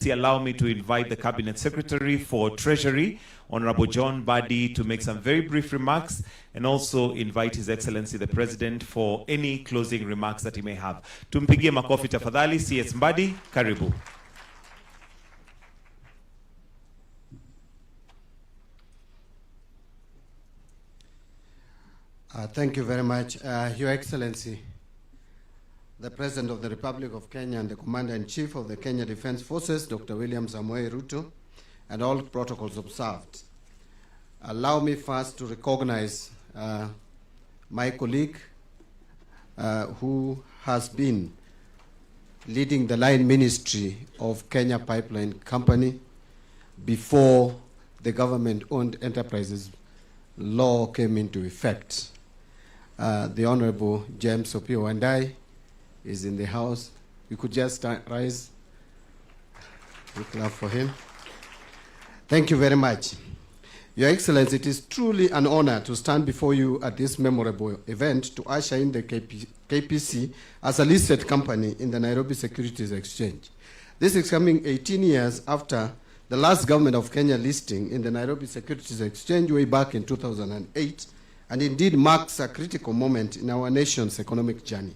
allow me to invite the Cabinet Secretary for Treasury, Honorable John Badi, to make some very brief remarks, and also invite His Excellency the President for any closing remarks that he may have. Tumpigie makofi tafadhali. CS Mbadi, karibu. Thank you very much, Your Excellency, the President of the Republic of Kenya and the Commander-in-Chief of the Kenya Defense Forces, Dr. William Samoei Ruto, and all protocols observed. Allow me first to recognize my colleague who has been leading the line ministry of Kenya Pipeline Company before the government-owned enterprises law came into effect. The Honorable James Opio Wandai is in the house. You could just rise. We clap for him. Thank you very much. Your Excellency, it is truly an honor to stand before you at this memorable event to usher in the KPC as a listed company in the Nairobi Securities Exchange. This is coming 18 years after the last government of Kenya listing in the Nairobi Securities Exchange way back in 2008, and indeed marks a critical moment in our nation's economic journey.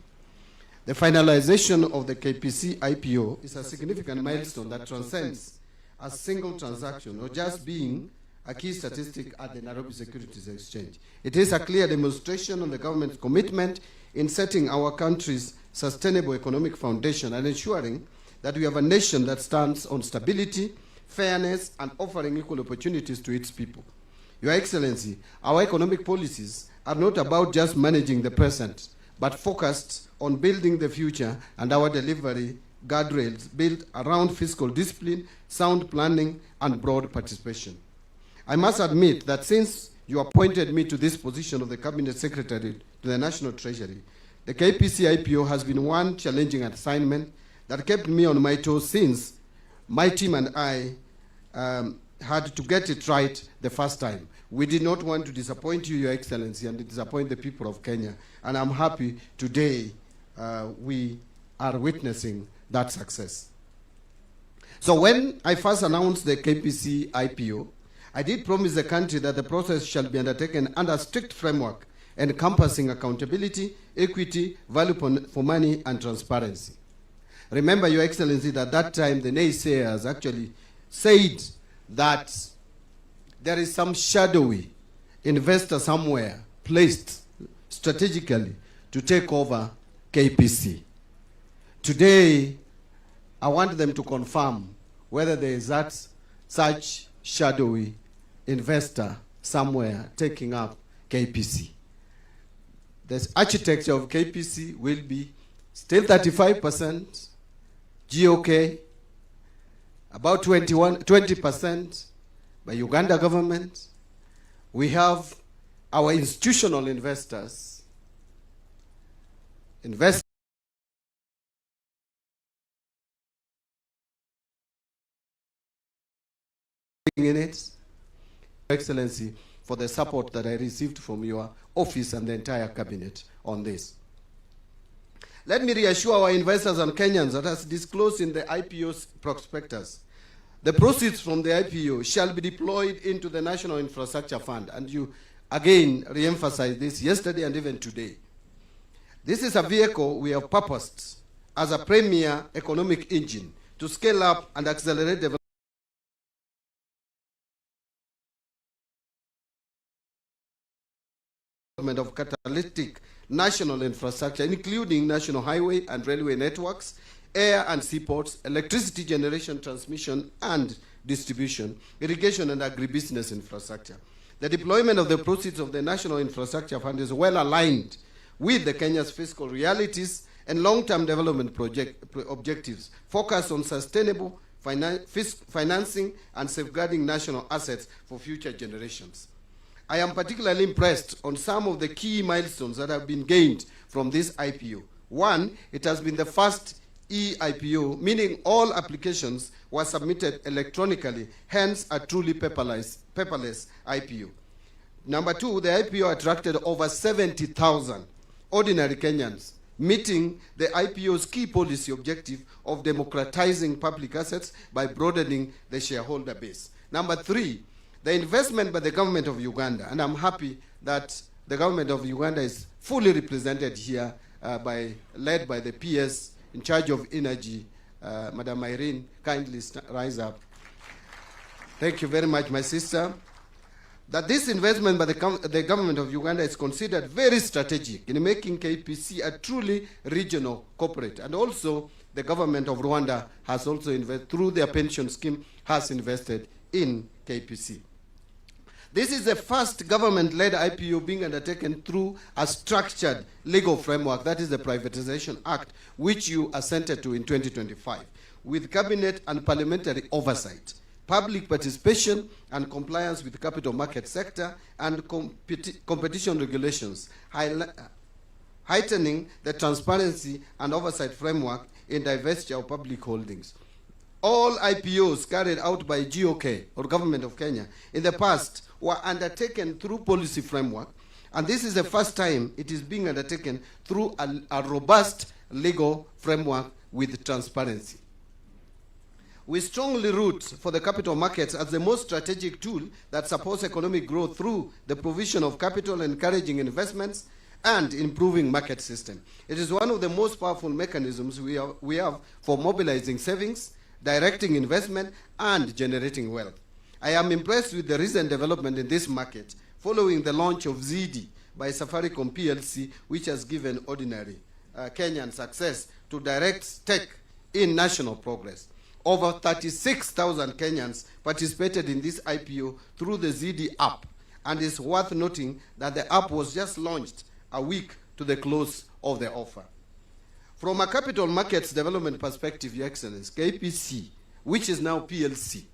The finalization of the KPC IPO is a significant milestone that transcends a single transaction or just being a key statistic at the Nairobi Securities Exchange. It is a clear demonstration of the government's commitment in setting our country's sustainable economic foundation and ensuring that we have a nation that stands on stability, fairness, and offering equal opportunities to its people. Your Excellency, our economic policies are not about just managing the present, but focused on building the future, and our delivery guardrails built around fiscal discipline, sound planning, and broad participation. I must admit that since you appointed me to this position of the Cabinet Secretary to the National Treasury, the KPC IPO has been one challenging assignment that kept me on my toes since my team and I had to get it right the first time. We did not want to disappoint you, Your Excellency, and disappoint the people of Kenya. And I'm happy today we are witnessing that success. So when I first announced the KPC IPO, I did promise the country that the process shall be undertaken under a strict framework encompassing accountability, equity, value for money, and transparency. Remember, Your Excellency, that at that time the naysayers actually said that there is some shadowy investor somewhere placed strategically to take over KPC. Today, I want them to confirm whether there is such shadowy investor somewhere taking up KPC. The architecture of KPC will be still 35% GOK, about 20% by Uganda government. We have our institutional investors investing in it. Excellency, for the support that I received from your office and the entire cabinet on this. Let me reassure our investors and Kenyans that as disclosed in the IPO's prospectus, the proceeds from the IPO shall be deployed into the National Infrastructure Fund. And you again re-emphasized this yesterday and even today. This is a vehicle we have purposed as a premier economic engine to scale up and accelerate development of catalytic national infrastructure, including national highway and railway networks, air and seaports, electricity generation, transmission and distribution, irrigation and agribusiness infrastructure. The deployment of the proceeds of the National Infrastructure Fund is well aligned with the Kenya's fiscal realities and long-term development objectives, focused on sustainable financing and safeguarding national assets for future generations. I am particularly impressed on some of the key milestones that have been gained from this IPO. One, it has been the first e-IPO, meaning all applications were submitted electronically, hence a truly paperless IPO. Number two, the IPO attracted over 70,000 ordinary Kenyans, meeting the IPO's key policy objective of democratizing public assets by broadening the shareholder base. Number 3, the investment by the government of Uganda, and I'm happy that the government of Uganda is fully represented here, led by the PS in charge of energy, Madam Irene. Kindly rise up. Thank you very much, my sister. That this investment by the government of Uganda is considered very strategic in making KPC a truly regional corporate. And also, the government of Rwanda has also invested, through their pension scheme, has invested in KPC. This is the first government-led IPO being undertaken through a structured legal framework, that is the Privatization Act, which you assented to in 2025, with cabinet and parliamentary oversight, public participation and compliance with the capital market sector, and competition regulations, heightening the transparency and oversight framework in divestiture of public holdings. All IPOs carried out by GOK, or Government of Kenya, in the past were undertaken through policy framework, and this is the first time it is being undertaken through a robust legal framework with transparency. We strongly root for the capital markets as the most strategic tool that supports economic growth through the provision of capital, encouraging investments, and improving market system. It is one of the most powerful mechanisms we have for mobilizing savings, directing investment, and generating wealth. I am impressed with the recent development in this market following the launch of ZD by Safaricom PLC, which has given ordinary Kenyan success to direct stake in national progress. Over 36,000 Kenyans participated in this IPO through the ZD app, and it's worth noting that the app was just launched a week to the close of the offer. From a capital markets development perspective, Your Excellency, KPC, which is now PLC,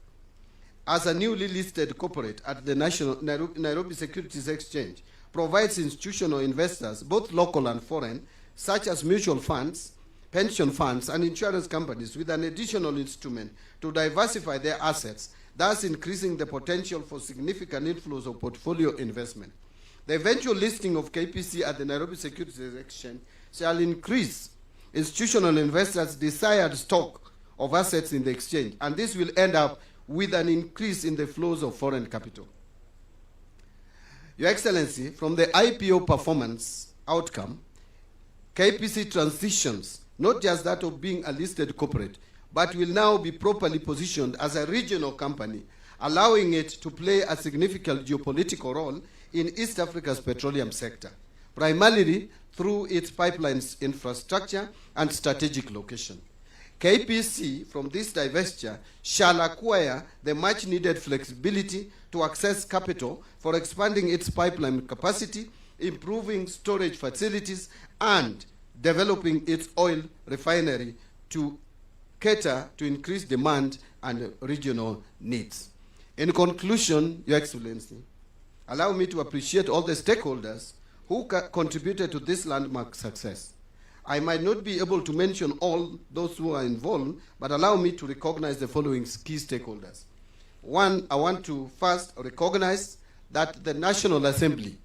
as a newly listed corporate at the Nairobi Securities Exchange, provides institutional investors, both local and foreign, such as mutual funds, pension funds, and insurance companies, with an additional instrument to diversify their assets, thus increasing the potential for significant inflows of portfolio investment. The eventual listing of KPC at the Nairobi Securities Exchange shall increase institutional investors' desired stock of assets in the exchange, and this will end up with an increase in the flows of foreign capital. Your Excellency, from the IPO performance outcome, KPC transitions not just that of being a listed corporate, but will now be properly positioned as a regional company, allowing it to play a significant geopolitical role in East Africa's petroleum sector, primarily through its pipelines infrastructure and strategic location. KPC, from this divestiture, shall acquire the much-needed flexibility to access capital for expanding its pipeline capacity, improving storage facilities, and developing its oil refinery to cater to increased demand and regional needs. In conclusion, Your Excellency, allow me to appreciate all the stakeholders who contributed to this landmark success. I might not be able to mention all those who are involved, but allow me to recognize the following key stakeholders. One, I want to first recognize that the National Assembly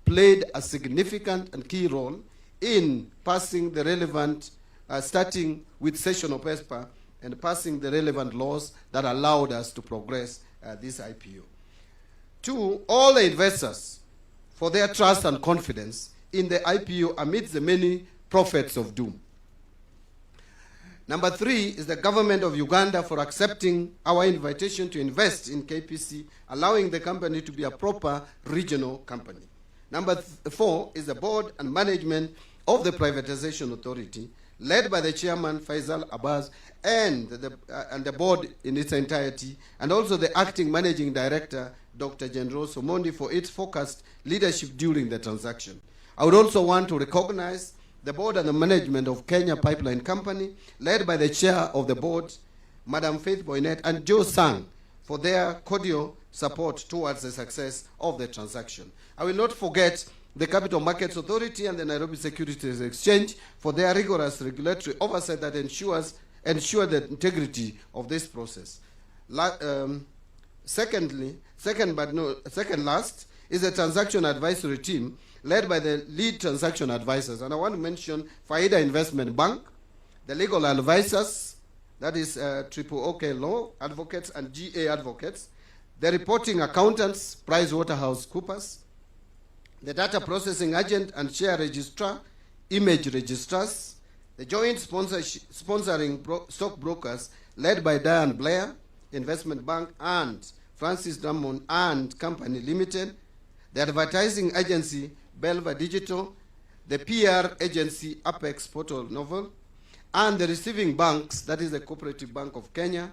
played a significant and key role in passing the relevant, starting with session of ESPA and passing the relevant laws that allowed us to progress this IPO. Two, all the investors for their trust and confidence in the IPO amidst the many prophets of doom. Number three is the government of Uganda for accepting our invitation to invest in KPC, allowing the company to be a proper regional company. Number four is the board and management of the Privatization Authority, led by the chairman, Faisal Abbas, and the board in its entirety, and also the acting managing director, Dr. General Somondi, for its focused leadership during the transaction. I would also want to recognize the board and the management of Kenya Pipeline Company, led by the chair of the board, Madam Faith Boynet, and Joe Sang, for their cordial support towards the success of the transaction. I will not forget the Capital Markets Authority and the Nairobi Securities Exchange for their rigorous regulatory oversight that ensure the integrity of this process. Second last is a transaction advisory team led by the lead transaction advisors. And I want to mention Faida Investment Bank, the legal advisors, that is Triple OK Law Advocates and GA Advocates, the reporting accountants, PricewaterhouseCoopers, the data processing agent and share registrar, image registrars, the joint sponsoring stockbrokers led by Diane Blair Investment Bank and Francis Drummond and Company Limited, the advertising agency Belva Digital, the PR agency Apex Portal Novel, and the receiving banks, that is the Cooperative Bank of Kenya,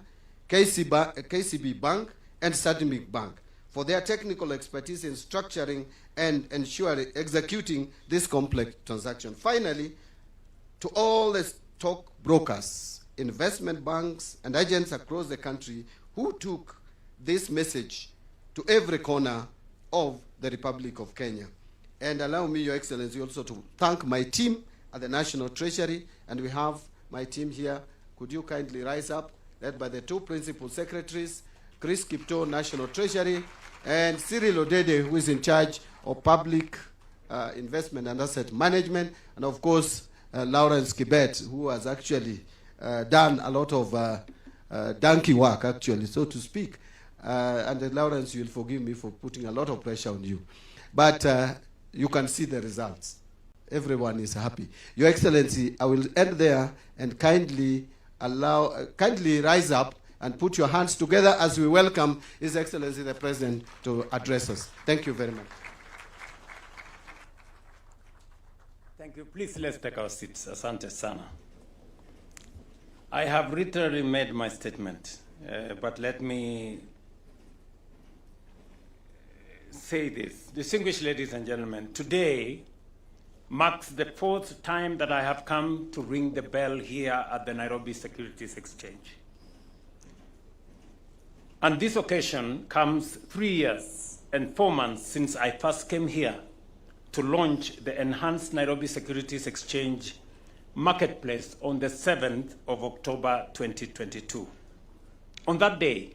KCB Bank, and Sadimic Bank, for their technical expertise in structuring and executing this complex transaction. Finally, to all the stock brokers, investment banks, and agents across the country who took this message to every corner of the Republic of Kenya. And allow me, Your Excellency, also to thank my team at the National Treasury, and we have my team here. Could you kindly rise up, led by the two principal secretaries, Chris Kipto, National Treasury, and Cyril Odede, who is in charge of public investment and asset management, and of course, Lawrence Kibet, who has actually done a lot of donkey work, actually, so to speak. And Lawrence, you'll forgive me for putting a lot of pressure on you. But you can see the results. Everyone is happy. Your Excellency, I will end there and kindly rise up and put your hands together as we welcome His Excellency the President to address us. Thank you very much. Thank you. Please, let's take our seats. Asante sana. I have literally made my statement, but let me say this. Distinguished ladies and gentlemen, today marks the fourth time that I have come to ring the bell here at the Nairobi Securities Exchange. And this occasion comes 3 years and 4 months since I first came here to launch the enhanced Nairobi Securities Exchange marketplace on the 7th of October 2022. On that day,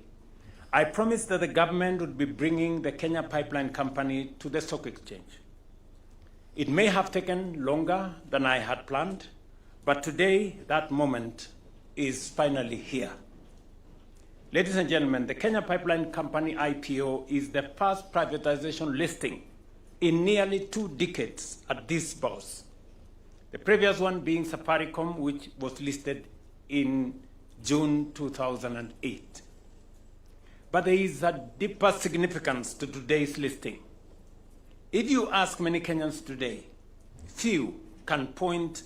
I promised that the government would be bringing the Kenya Pipeline Company to the stock exchange. It may have taken longer than I had planned, but today that moment is finally here. Ladies and gentlemen, the Kenya Pipeline Company IPO is the first privatization listing in nearly 2 decades at this bourse. The previous one being Safaricom, which was listed in June 2008. But there is a deeper significance to today's listing. If you ask many Kenyans today, few can point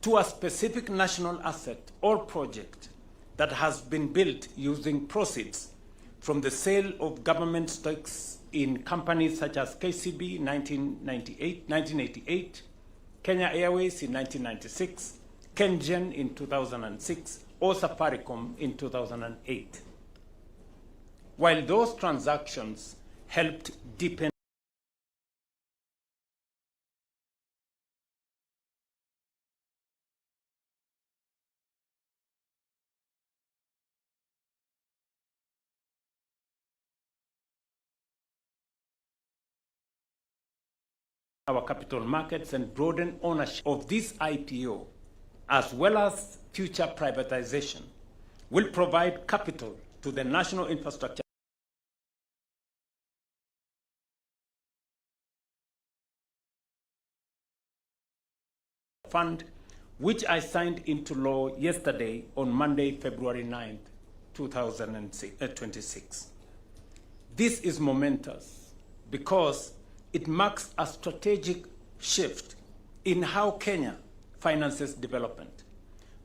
to a specific national asset or project that has been built using proceeds from the sale of government stocks in companies such as KCB 1988, Kenya Airways in 1996, KenGen in 2006, or Safaricom in 2008. While those transactions helped deepen our capital markets and broaden ownership of this IPO, as well as future privatization, will provide capital to the National Infrastructure Fund, which I signed into law yesterday on Monday, February 9th, 2026. This is momentous because it marks a strategic shift in how Kenya finances development,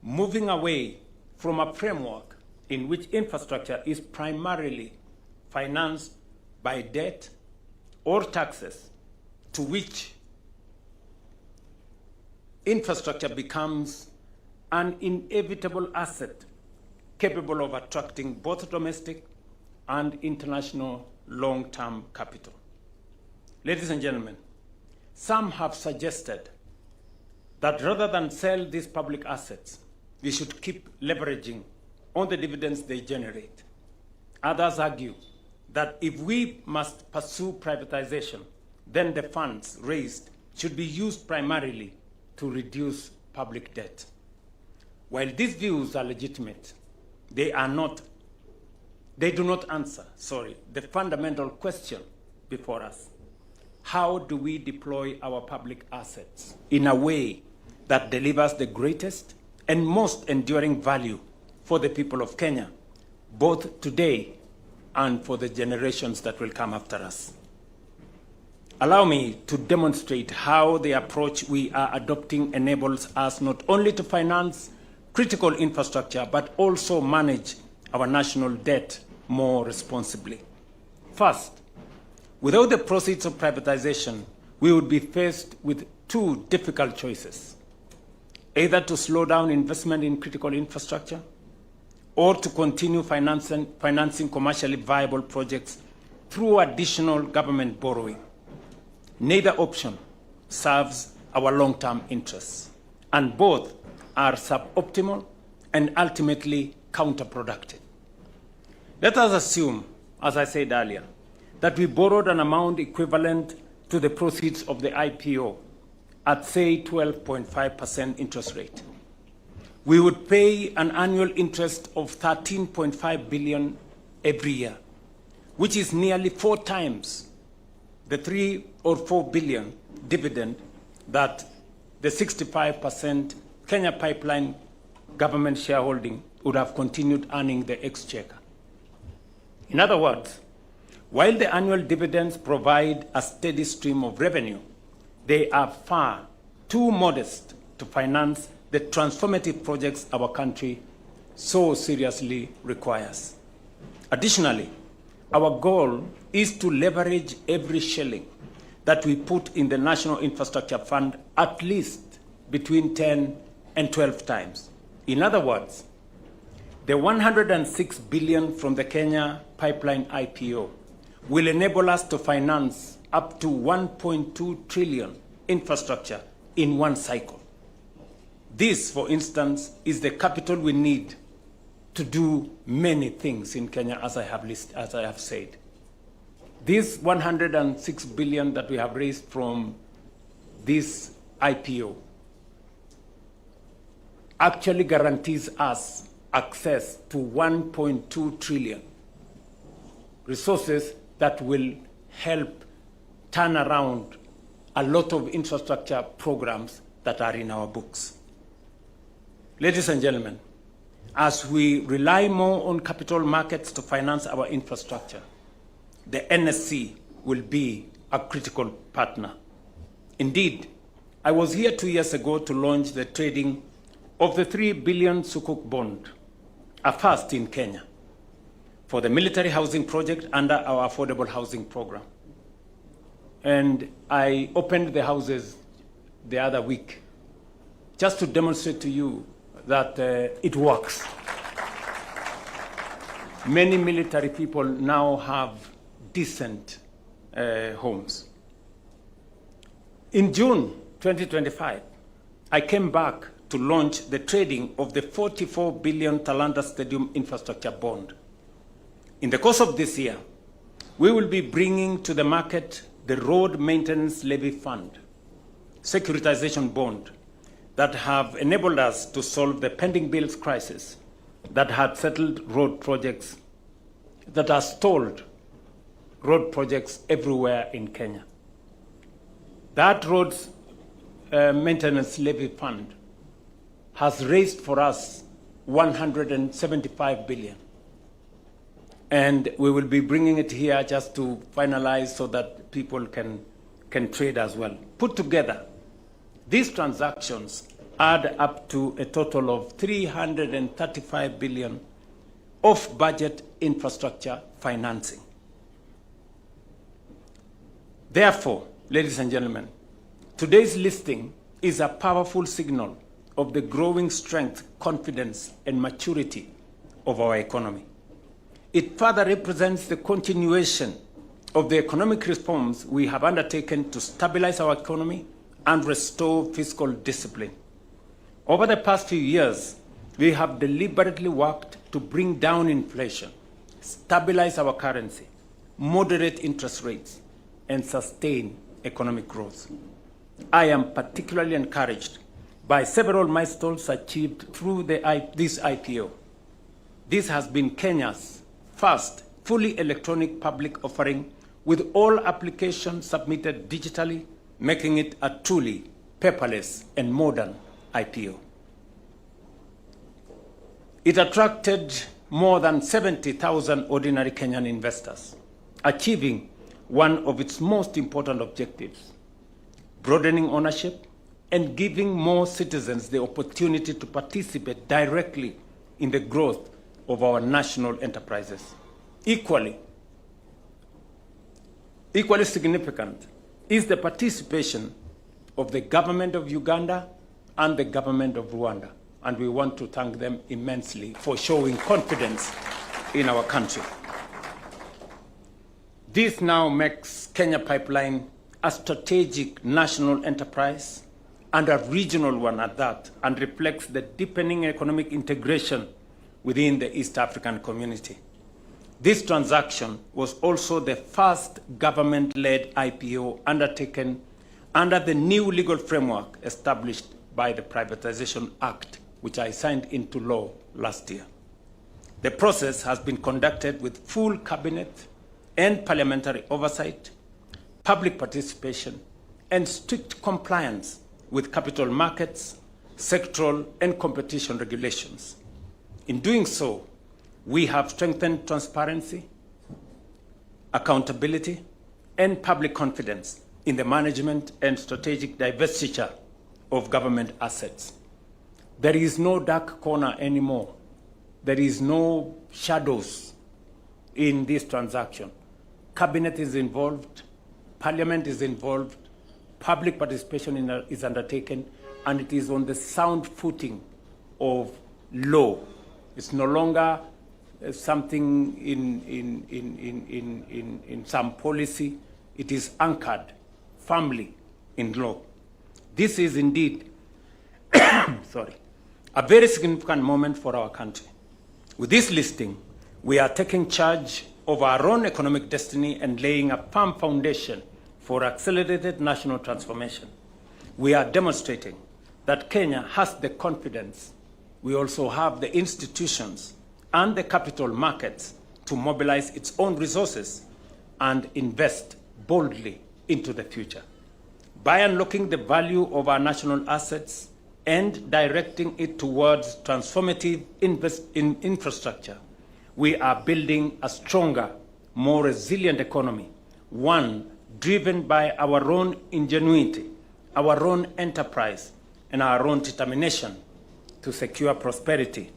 moving away from a framework in which infrastructure is primarily financed by debt or taxes, to which infrastructure becomes an inevitable asset capable of attracting both domestic and international long-term capital. Ladies and gentlemen, some have suggested that rather than sell these public assets, we should keep leveraging on the dividends they generate. Others argue that if we must pursue privatization, then the funds raised should be used primarily to reduce public debt. While these views are legitimate, they do not answer, the fundamental question before us. How do we deploy our public assets in a way that delivers the greatest and most enduring value for the people of Kenya, both today and for the generations that will come after us? Allow me to demonstrate how the approach we are adopting enables us not only to finance critical infrastructure, but also manage our national debt more responsibly. First, without the proceeds of privatization, we would be faced with two difficult choices: either to slow down investment in critical infrastructure or to continue financing commercially viable projects through additional government borrowing. Neither option serves our long-term interests, and both are suboptimal and ultimately counterproductive. Let us assume, as I said earlier, that we borrowed an amount equivalent to the proceeds of the IPO at, say, 12.5% interest rate. We would pay an annual interest of 13.5 billion every year, which is nearly 4 times the 3 or 4 billion dividend that the 65% Kenya Pipeline government shareholding would have continued earning the exchequer. In other words, while the annual dividends provide a steady stream of revenue, they are far too modest to finance the transformative projects our country so seriously requires. Additionally, our goal is to leverage every shilling that we put in the National Infrastructure Fund at least between 10 and 12 times. In other words, the 106 billion from the Kenya Pipeline IPO will enable us to finance up to 1.2 trillion infrastructure in one cycle. This, for instance, is the capital we need to do many things in Kenya, as I have said. This 106 billion that we have raised from this IPO actually guarantees us access to 1.2 trillion resources that will help turn around a lot of infrastructure programs that are in our books. Ladies and gentlemen, as we rely more on capital markets to finance our infrastructure, the NSC will be a critical partner. Indeed, I was here 2 years ago to launch the trading of the 3 billion Sukuk bond, a first in Kenya, for the military housing project under our affordable housing program. And I opened the houses the other week just to demonstrate to you that it works. Many military people now have decent homes. In June 2025, I came back to launch the trading of the 44 billion Talanta Stadium infrastructure bond. In the course of this year, we will be bringing to the market the Road Maintenance Levy Fund, securitization bond, that have enabled us to solve the pending bills crisis that had settled road projects, that are stalled road projects everywhere in Kenya. That Roads Maintenance Levy Fund has raised for us 175 billion. And we will be bringing it here just to finalize so that people can trade as well. Put together, these transactions add up to a total of 335 billion of budget infrastructure financing. Therefore, ladies and gentlemen, today's listing is a powerful signal of the growing strength, confidence, and maturity of our economy. It further represents the continuation of the economic reforms we have undertaken to stabilize our economy and restore fiscal discipline. Over the past few years, we have deliberately worked to bring down inflation, stabilize our currency, moderate interest rates, and sustain economic growth. I am particularly encouraged by several milestones achieved through this IPO. This has been Kenya's first fully electronic public offering, with all applications submitted digitally, making it a truly paperless and modern IPO. It attracted more than 70,000 ordinary Kenyan investors, achieving one of its most important objectives: broadening ownership and giving more citizens the opportunity to participate directly in the growth of our national enterprises. Equally significant is the participation of the government of Uganda and the government of Rwanda, and we want to thank them immensely for showing confidence in our country. This now makes Kenya Pipeline a strategic national enterprise and a regional one at that, and reflects the deepening economic integration within the East African community. This transaction was also the first government-led IPO undertaken under the new legal framework established by the Privatization Act, which I signed into law last year. The process has been conducted with full cabinet and parliamentary oversight, public participation, and strict compliance with capital markets, sectoral, and competition regulations. In doing so, we have strengthened transparency, accountability, and public confidence in the management and strategic divestiture of government assets. There is no dark corner anymore. There is no shadows in this transaction. Cabinet is involved, Parliament is involved, public participation is undertaken, and it is on the sound footing of law. It's no longer something in some policy. It is anchored firmly in law. This is indeed a very significant moment for our country. With this listing, we are taking charge of our own economic destiny and laying a firm foundation for accelerated national transformation. We are demonstrating that Kenya has the confidence. We also have the institutions and the capital markets to mobilize its own resources and invest boldly into the future. By unlocking the value of our national assets and directing it towards transformative infrastructure, we are building a stronger, more resilient economy, one driven by our own ingenuity, our own enterprise, and our own determination to secure prosperity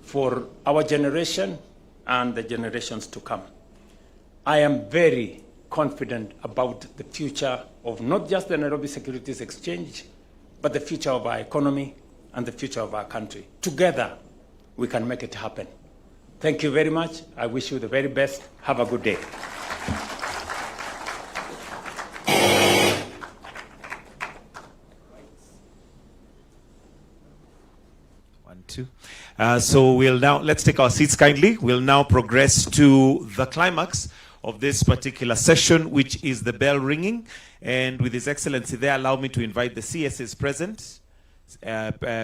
for our generation and the generations to come. I am very confident about the future of not just the Nairobi Securities Exchange, but the future of our economy and the future of our country. Together, we can make it happen. Thank you very much. I wish you the very best. Have a good day. So let's take our seats kindly. We'll now progress to the climax of this particular session, which is the bell ringing. And with His Excellency there, allow me to invite the CSs present,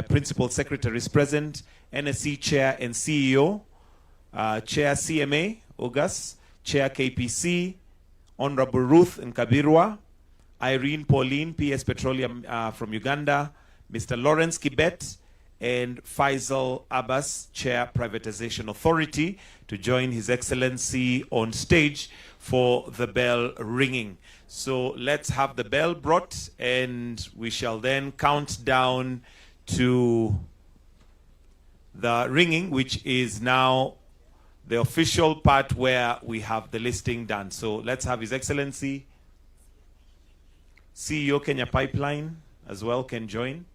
Principal Secretaries present, NSC Chair and CEO, Chair CMA, August, Chair KPC, Honorable Ruth Nkabirwa, Irene Pauline, PS Petroleum from Uganda, Mr. Lawrence Kibet, and Faisal Abbas, Chair Privatization Authority, to join His Excellency on stage for the bell ringing. So let's have the bell brought, and we shall then count down to the ringing, which is now the official part where we have the listing done. So let's have His Excellency, CEO Kenya Pipeline as well can join.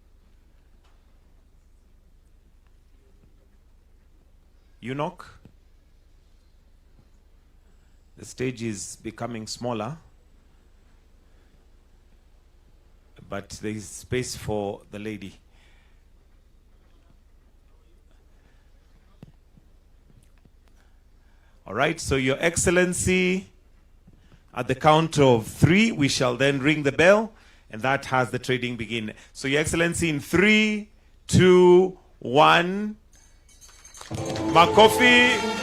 Eunuch. The stage is becoming smaller, but there is space for the lady. All right, so Your Excellency, At the count of 3, we shall then ring the bell, and that has the trading begin. So, Your Excellency, in 3, 2, 1, Makofi.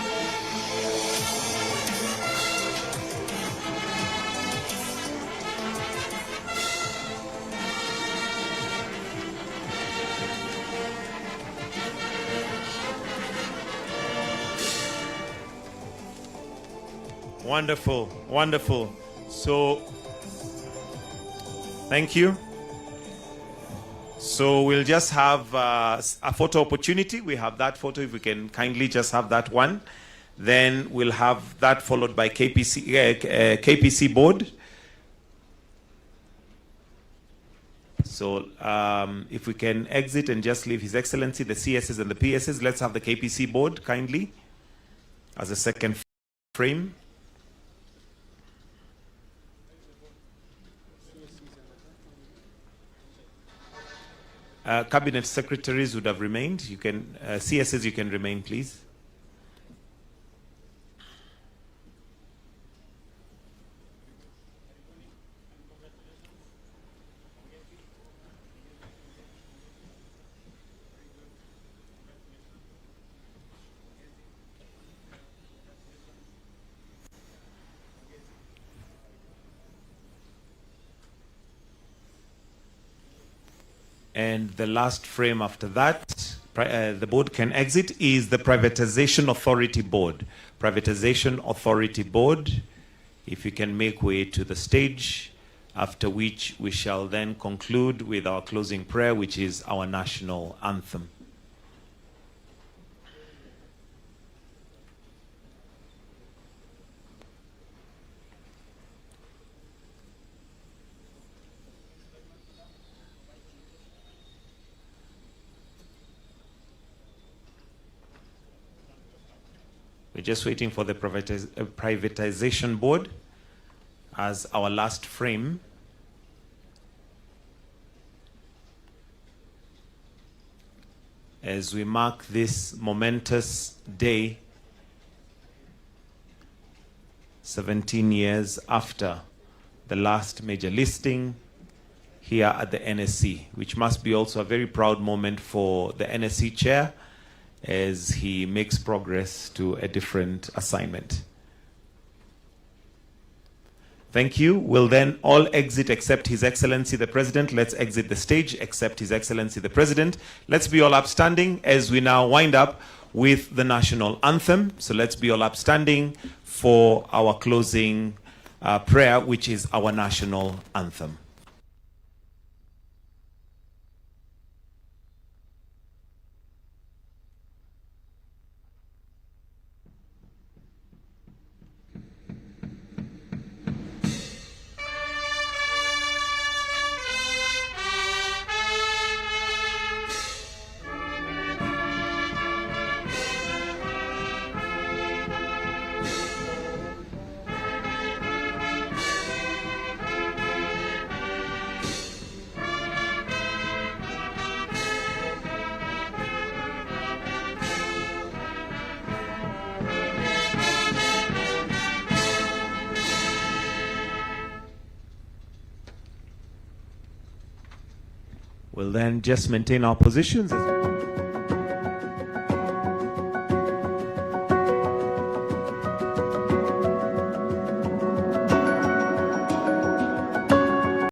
Wonderful, wonderful. So, thank you. So we'll just have a photo opportunity. We have that photo, if we can kindly just have that one. Then we'll have that followed by KPC board. So if we can exit and just leave His Excellency, the CSs and the PSs. Let's have the KPC board kindly as a second frame. Cabinet secretaries would have remained. You can, CSs, you can remain, please. And the last frame after that, the board can exit, is the Privatization Authority Board. Privatization Authority Board, if you can make way to the stage, after which we shall then conclude with our closing prayer, which is our national anthem. We're just waiting for the privatization board as our last frame. As we mark this momentous day, 17 years after the last major listing here at the NSC, which must be also a very proud moment for the NSC chair, as he makes progress to a different assignment. Thank you. We'll then all exit except His Excellency the President. Let's exit the stage except His Excellency the President. Let's be all upstanding as we now wind up with the national anthem. So let's be all upstanding for our closing prayer, which is our national anthem. We'll then just maintain our positions.